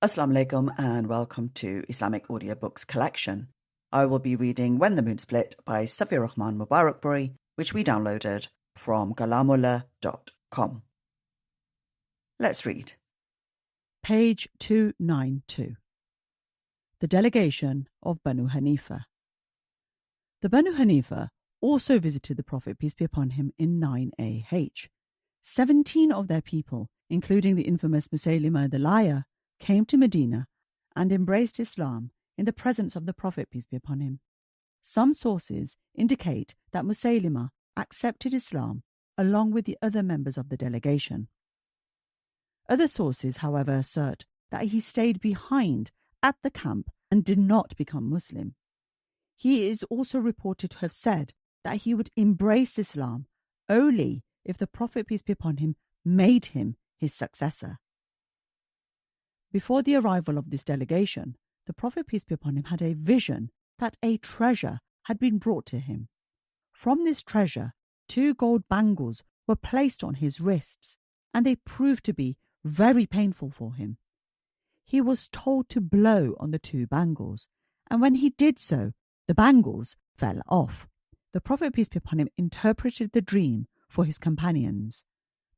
Assalamu alaikum and welcome to Islamic Audiobooks collection. I will be reading When the Moon Split by Safiur R Mubarakpuri, which we downloaded from kalamullah.com. Let's read. Page 292. The Delegation of Banu Hanifa. The Banu Hanifa also visited the Prophet, peace be upon him, in 9 AH. 17 of their people, including the infamous Musaylimah the liar, came to Medina and embraced Islam in the presence of the Prophet, peace be upon him. Some sources indicate that Musaylimah accepted Islam along with the other members of the delegation. Other sources, however, assert that he stayed behind at the camp and did not become Muslim. He is also reported to have said that he would embrace Islam only if the Prophet, peace be upon him, made him his successor. Before the arrival of this delegation, the Prophet, peace be upon him, had a vision that a treasure had been brought to him. From this treasure, 2 gold bangles were placed on his wrists, and they proved to be very painful for him. He was told to blow on the 2 bangles, and when he did so, the bangles fell off. The Prophet, peace be upon him, interpreted the dream for his companions.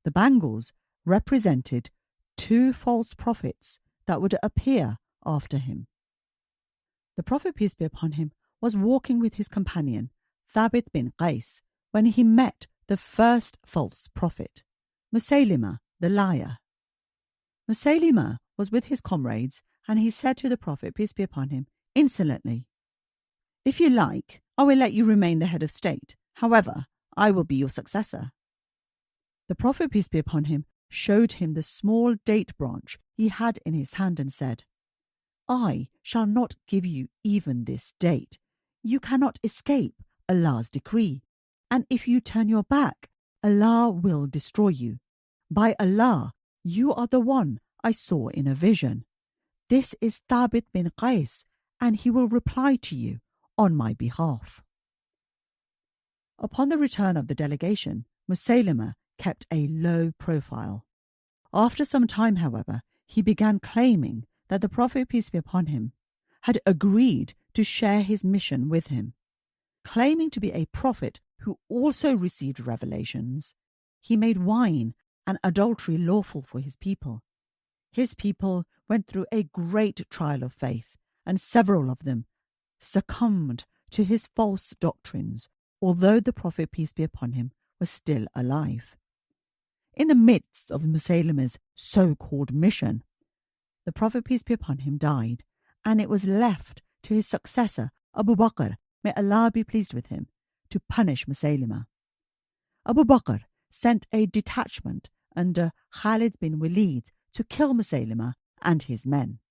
The bangles represented 2 false prophets that would appear after him. The Prophet, peace be upon him, was walking with his companion, Thabit bin Qais, when he met the first false prophet, Musaylimah the liar. Musaylimah was with his comrades, and he said to the Prophet, peace be upon him, insolently, "If you like, I will let you remain the head of state. However, I will be your successor." The Prophet, peace be upon him, showed him the small date branch he had in his hand and said, "I shall not give you even this date. You cannot escape Allah's decree, and if you turn your back, Allah will destroy you. By Allah, you are the one I saw in a vision. This is Thabit bin Qais, and he will reply to you on my behalf." Upon the return of the delegation, Musaylimah kept a low profile. After some time, however, he began claiming that the Prophet, peace be upon him, had agreed to share his mission with him. Claiming to be a prophet who also received revelations, he made wine and adultery lawful for his people. His people went through a great trial of faith, and several of them succumbed to his false doctrines, although the Prophet, peace be upon him, was still alive. In the midst of Musaylimah's so-called mission, the Prophet, peace be upon him, died, and it was left to his successor, Abu Bakr, may Allah be pleased with him, to punish Musaylimah. Abu Bakr sent a detachment under Khalid bin Walid to kill Musaylimah and his men.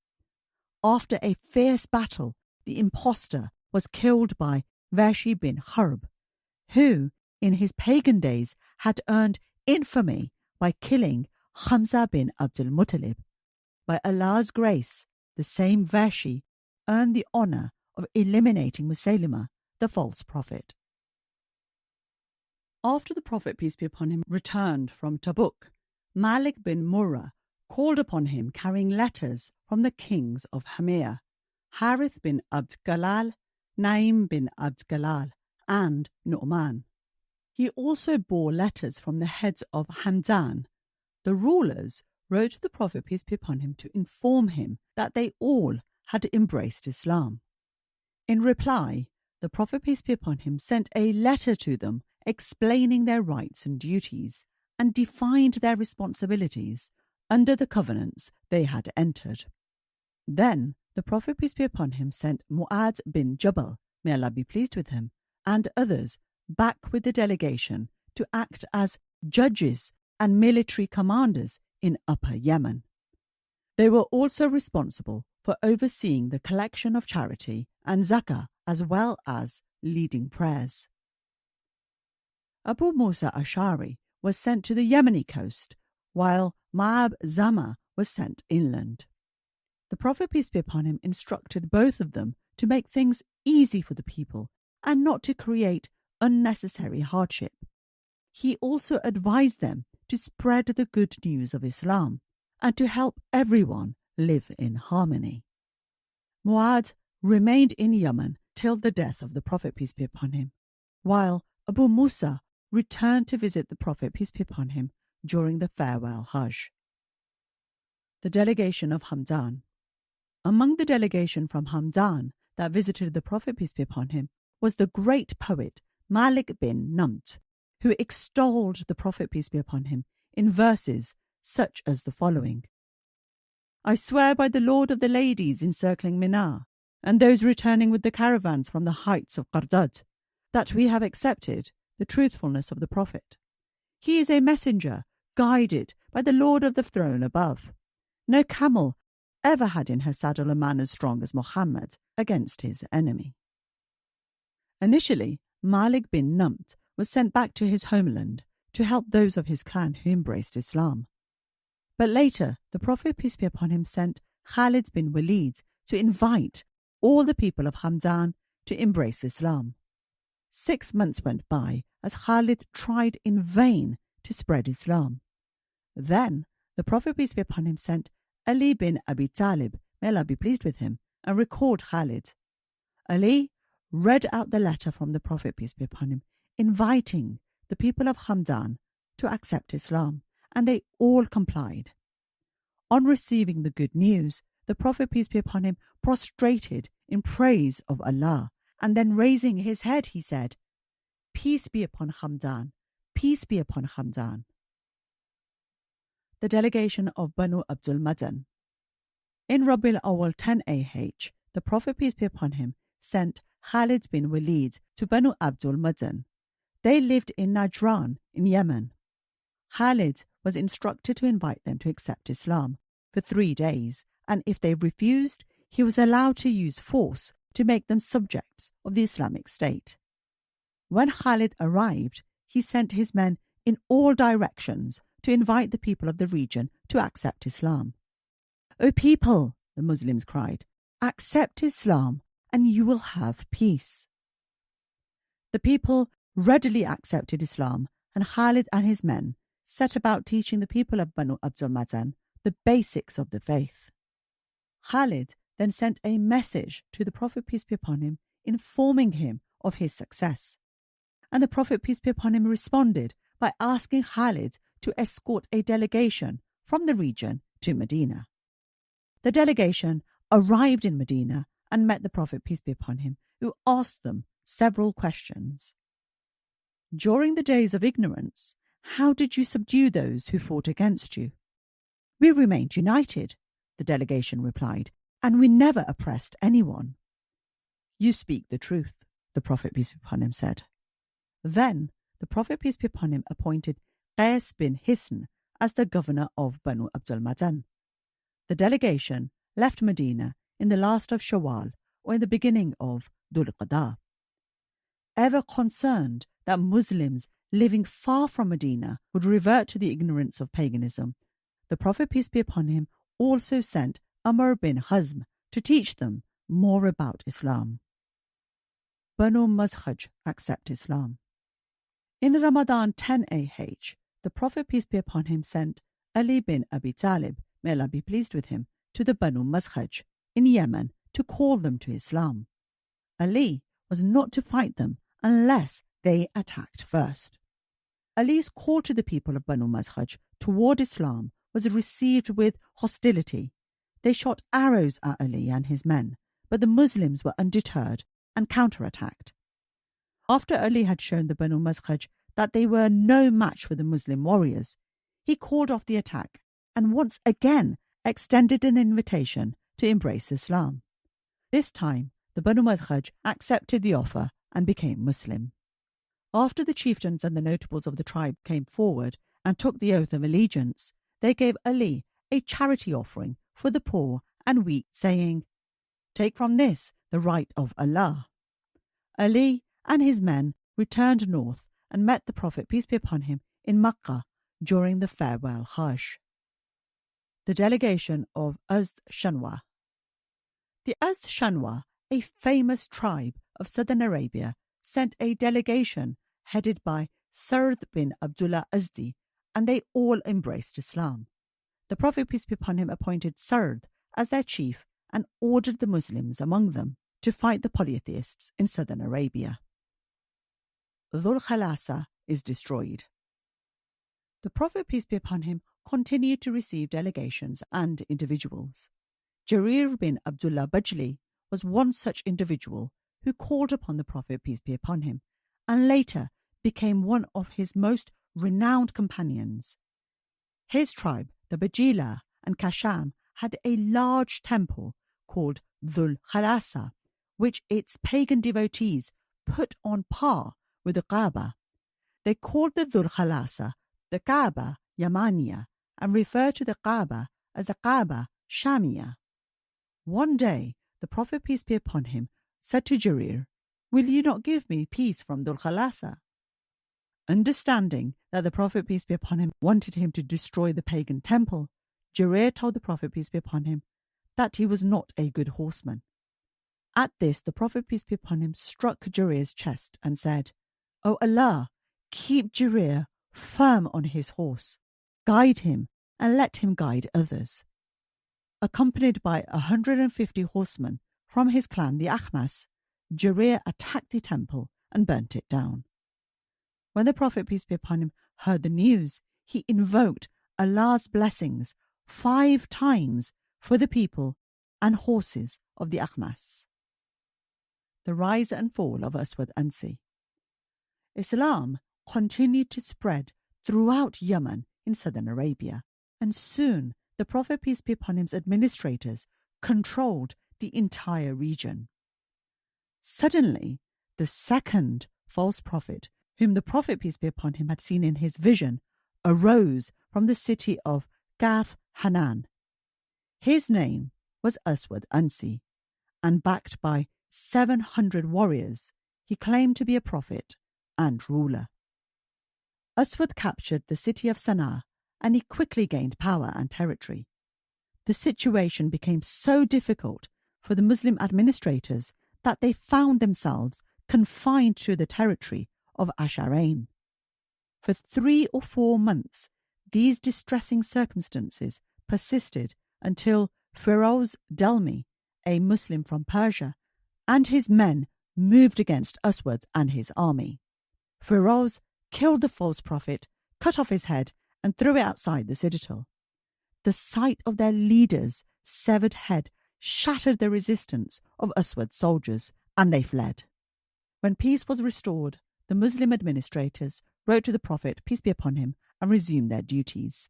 After a fierce battle, the impostor was killed by Vashi bin Harb, who, in his pagan days, had earned infamy by killing Hamza bin Abdul Muttalib. By Allah's grace, the same Vashi earned the honor of eliminating Musaylimah, the false prophet. After the Prophet, peace be upon him, returned from Tabuk, Malik bin Murrah called upon him carrying letters from the kings of Hamir, Harith bin Abd Galal, Naim bin Abd Galal, and Nu'man. He also bore letters from the heads of Hamdan. The rulers wrote to the Prophet, peace be upon him, to inform him that they all had embraced Islam. In reply, the Prophet, peace be upon him, sent a letter to them explaining their rights and duties and defined their responsibilities under the covenants they had entered. Then the Prophet, peace be upon him, sent Mu'adh bin Jabal, may Allah be pleased with him, and others back with the delegation to act as judges and military commanders in Upper Yemen. They were also responsible for overseeing the collection of charity and zakah, as well as leading prayers. Abu Musa Ash'ari was sent to the Yemeni coast, while Ma'ab Zama was sent inland. The Prophet, peace be upon him, instructed both of them to make things easy for the people and not to create unnecessary hardship. He also advised them to spread the good news of Islam and to help everyone live in harmony. Mu'adh remained in Yemen till the death of the Prophet, peace be upon him, while Abu Musa returned to visit the Prophet, peace be upon him, during the farewell Hajj. The delegation of Hamdan. Among the delegation from Hamdan that visited the Prophet, peace be upon him, was the great poet Malik bin Namt, who extolled the Prophet, peace be upon him, in verses such as the following: I swear by the Lord of the ladies encircling Mina, and those returning with the caravans from the heights of Qardad, that we have accepted the truthfulness of the Prophet. He is a messenger guided by the Lord of the throne above. No camel ever had in her saddle a man as strong as Muhammad against his enemy. Initially, Malik bin Namt was sent back to his homeland to help those of his clan who embraced Islam. But later, the Prophet, peace be upon him, sent Khalid bin Walid to invite all the people of Hamdan to embrace Islam. 6 months went by as Khalid tried in vain to spread Islam. Then the Prophet, peace be upon him, sent Ali bin Abi Talib, may Allah be pleased with him, and recalled Khalid. Ali read out the letter from the Prophet, peace be upon him, inviting the people of Hamdan to accept Islam, and they all complied. On receiving the good news, the Prophet, peace be upon him, prostrated in praise of Allah, and then raising his head, he said, Peace be upon Hamdan, peace be upon Hamdan. The delegation of Banu Abdul Madan. In Rabi'l Awwal 10 AH, the Prophet, peace be upon him, sent Khalid bin Walid to Banu Abdul Madan. They lived in Najran in Yemen. Khalid was instructed to invite them to accept Islam for 3 days, and if they refused, he was allowed to use force to make them subjects of the Islamic State. When Khalid arrived, he sent his men in all directions to invite the people of the region to accept Islam. O people, the Muslims cried, accept Islam and you will have peace. The people readily accepted Islam, and Khalid and his men set about teaching the people of Banu Abdul Madan the basics of the faith. Khalid then sent a message to the Prophet, peace be upon him, informing him of his success. And the Prophet, peace be upon him, responded by asking Khalid to escort a delegation from the region to Medina. The delegation arrived in Medina and met the Prophet, peace be upon him, who asked them several questions. During the days of ignorance, how did you subdue those who fought against you? We remained united, the delegation replied, and we never oppressed anyone. You speak the truth, the Prophet, peace be upon him, said. Then the Prophet, peace be upon him, appointed Qais bin Hisn as the governor of Banu Abdul Madan. The delegation left Medina in the last of Shawwal or in the beginning of Dhul Qa'dah. Ever concerned that Muslims living far from Medina would revert to the ignorance of paganism, the Prophet, peace be upon him, also sent Amr bin Hazm to teach them more about Islam. Banu Mazhaj accept Islam. In Ramadan 10 AH, the Prophet, peace be upon him, sent Ali bin Abi Talib, may Allah be pleased with him, to the Banu Mazhaj in Yemen to call them to Islam. Ali was not to fight them unless they attacked first. Ali's call to the people of Banu Mazhaj toward Islam was received with hostility. They shot arrows at Ali and his men, but the Muslims were undeterred and counterattacked. After Ali had shown the Banu Mazhaj that they were no match for the Muslim warriors, he called off the attack and once again extended an invitation to embrace Islam. This time, the Banu Mazhaj accepted the offer and became Muslim. After the chieftains and the notables of the tribe came forward and took the oath of allegiance, they gave Ali a charity offering for the poor and weak, saying, Take from this the right of Allah. Ali and his men returned north and met the Prophet, peace be upon him, in Makkah during the farewell Hajj. The delegation of Azd Shanwa. The Azd Shanwa, a famous tribe of southern Arabia, sent a delegation headed by Sard bin Abdullah Azdi, and they all embraced Islam. The Prophet, peace be upon him, appointed Sard as their chief and ordered the Muslims among them to fight the polytheists in southern Arabia. Dhul Khalasa is destroyed. The Prophet, peace be upon him, continued to receive delegations and individuals. Jarir bin Abdullah Bajli was one such individual who called upon the Prophet, peace be upon him, and later became one of his most renowned companions. His tribe, the Bajila and Kasham, had a large temple called Dhul Khalasa, which its pagan devotees put on par with the Kaaba. They called the Dhul Khalasa the Kaaba Yamaniya and referred to the Kaaba as the Kaaba Shamiya. One day, the Prophet, peace be upon him, said to Jarir, "Will you not give me peace from Dhul Khalasa?" Understanding that the Prophet, peace be upon him, wanted him to destroy the pagan temple, Jarir told the Prophet, peace be upon him, that he was not a good horseman. At this, the Prophet, peace be upon him, struck Jarir's chest and said, "O Allah, keep Jarir firm on his horse, guide him and let him guide others." Accompanied by 150 horsemen from his clan, the Ahmas, Jarir attacked the temple and burnt it down. When the Prophet, peace be upon him, heard the news, he invoked Allah's blessings 5 times for the people and horses of the Ahmas. The rise and fall of Aswad Ansi. Islam continued to spread throughout Yemen in southern Arabia, and soon the Prophet, peace be upon him's administrators controlled the entire region. Suddenly, the second false prophet, whom the Prophet, peace be upon him, had seen in his vision, arose from the city of Kaf Hanan. His name was Aswad Ansi, and backed by 700 warriors, he claimed to be a prophet and ruler. Aswad captured the city of Sana'a, and he quickly gained power and territory. The situation became so difficult for the Muslim administrators that they found themselves confined to the territory of Asharain. For 3 or 4 months, these distressing circumstances persisted until Firoz Delmi, a Muslim from Persia, and his men moved against Aswad and his army. Firoz killed the false prophet, cut off his head, and threw it outside the citadel. The sight of their leader's severed head shattered the resistance of Aswad's soldiers, and they fled. When peace was restored, the Muslim administrators wrote to the Prophet, peace be upon him, and resumed their duties.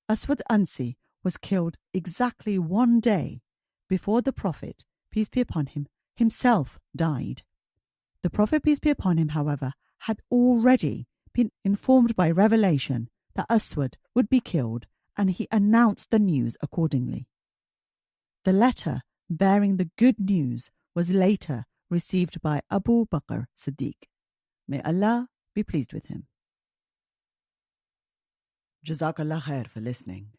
Aswad Ansi was killed exactly 1 day before the Prophet, peace be upon him, himself died. The Prophet, peace be upon him, however, had already been informed by revelation that Aswad would be killed, and he announced the news accordingly. The letter bearing the good news was later received by Abu Bakr Siddiq. May Allah be pleased with him. Jazakallah khair for listening.